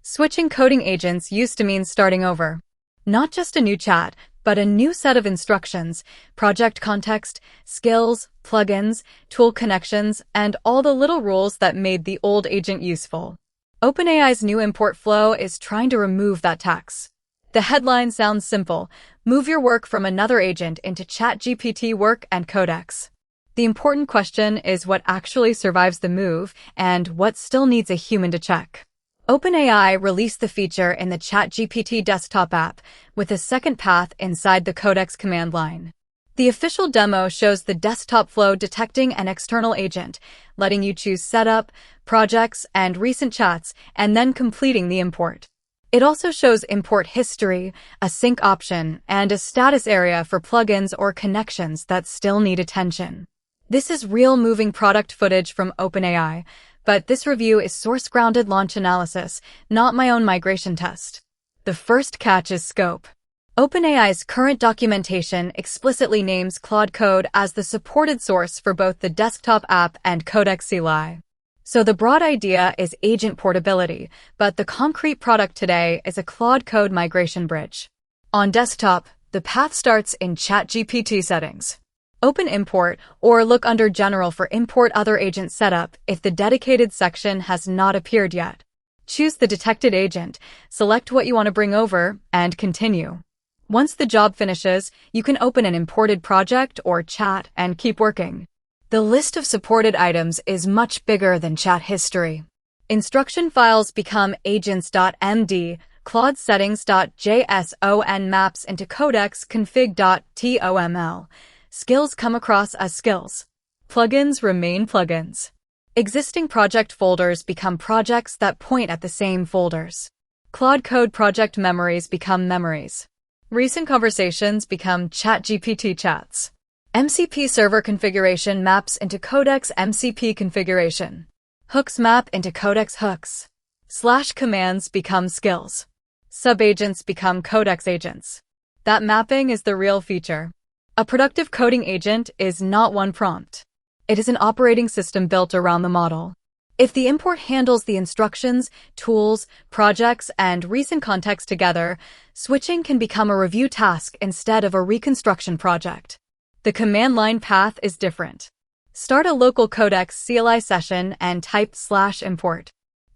Switching coding agents used to mean starting over. Not just a new chat, but a new set of instructions, project context, skills, plugins, tool connections, and all the little rules that made the old agent useful. OpenAI's new import flow is trying to remove that tax. The headline sounds simple: move your work from another agent into ChatGPT Work and Codex. The important question is what actually survives the move and what still needs a human to check. OpenAI released the feature in the ChatGPT desktop app with a second path inside the Codex command line. The official demo shows the desktop flow detecting an external agent, letting you choose setup, projects, and recent chats, and then completing the import. It also shows import history, a sync option, and a status area for plugins or connections that still need attention. This is real moving product footage from OpenAI, but this review is source-grounded launch analysis, not my own migration test. The first catch is scope. OpenAI's current documentation explicitly names Claude Code as the supported source for both the desktop app and Codex CLI. So the broad idea is agent portability, but the concrete product today is a Claude Code migration bridge. On desktop, the path starts in ChatGPT settings. Open import or look under general for import other agent setup if the dedicated section has not appeared yet. Choose the detected agent, select what you want to bring over, and continue. Once the job finishes, you can open an imported project or chat and keep working. The list of supported items is much bigger than chat history. Instruction files become agents.md, Claude settings.json maps into codex config.toml. Skills come across as skills. Plugins remain plugins. Existing project folders become projects that point at the same folders. Claude Code project memories become memories. Recent conversations become ChatGPT chats. MCP server configuration maps into Codex MCP configuration. Hooks map into Codex hooks. / commands become skills. Subagents become Codex agents. That mapping is the real feature. A productive coding agent is not one prompt. It is an operating system built around the model. If the import handles the instructions, tools, projects, and recent context together, switching can become a review task instead of a reconstruction project. The command line path is different. Start a local Codex CLI session and type /import.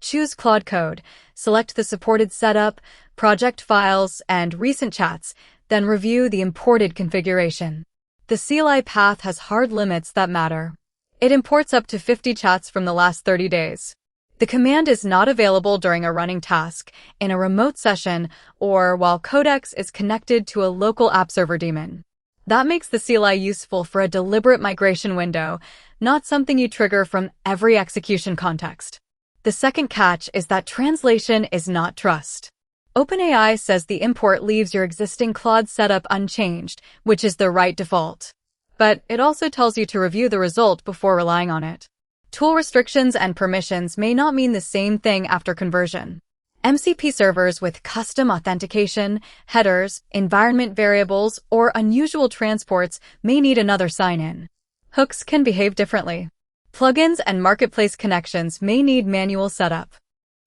Choose Claude Code, select the supported setup, project files, and recent chats, then review the imported configuration. The CLI path has hard limits that matter. It imports up to 50 chats from the last 30 days. The command is not available during a running task, in a remote session, or while Codex is connected to a local app server daemon. That makes the CLI useful for a deliberate migration window, not something you trigger from every execution context. The second catch is that translation is not trust. OpenAI says the import leaves your existing Claude setup unchanged, which is the right default. But it also tells you to review the result before relying on it. Tool restrictions and permissions may not mean the same thing after conversion. MCP servers with custom authentication, headers, environment variables, or unusual transports may need another sign-in. Hooks can behave differently. Plugins and marketplace connections may need manual setup.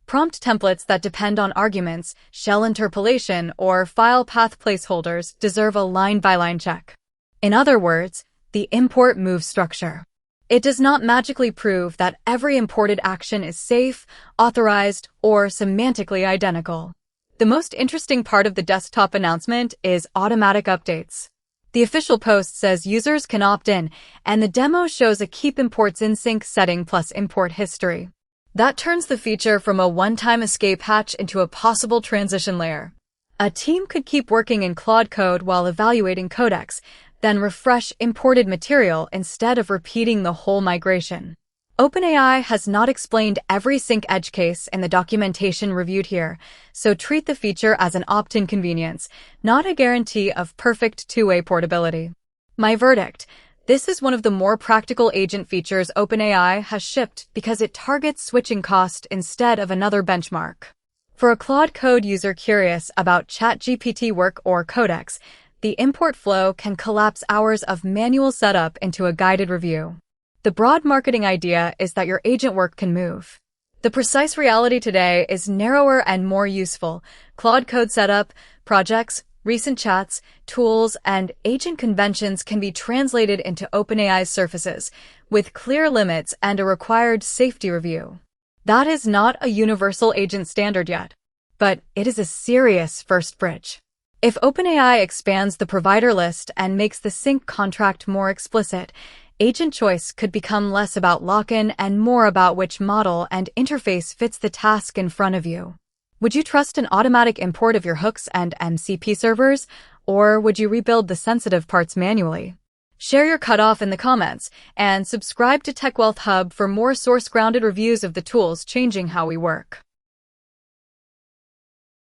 Prompt templates that depend on arguments, shell interpolation, or file path placeholders deserve a line-by-line check. In other words, the import move structure. It does not magically prove that every imported action is safe, authorized, or semantically identical. The most interesting part of the desktop announcement is automatic updates. The official post says users can opt in, and the demo shows a keep imports in sync setting plus import history. That turns the feature from a one-time escape hatch into a possible transition layer. A team could keep working in Claude Code while evaluating Codex, then refresh imported material instead of repeating the whole migration. OpenAI has not explained every sync edge case in the documentation reviewed here, so treat the feature as an opt-in convenience, not a guarantee of perfect two-way portability. My verdict: this is one of the more practical agent features OpenAI has shipped because it targets switching cost instead of another benchmark. For a Claude Code user curious about ChatGPT Work or Codex, the import flow can collapse hours of manual setup into a guided review. The broad marketing idea is that your agent work can move. The precise reality today is narrower and more useful. Claude Code setup, projects, recent chats, tools, and agent conventions can be translated into OpenAI's surfaces, with clear limits and a required safety review. That is not a universal agent standard yet, but it is a serious first bridge. If OpenAI expands the provider list and makes the sync contract more explicit, agent choice could become less about lock-in and more about which model and interface fits the task in front of you. Would you trust an automatic import of your hooks and MCP servers, or would you rebuild the sensitive parts manually? Share your cutoff in the comments, and subscribe to Tech Wealth Hub for more source-grounded reviews of the tools changing how we work.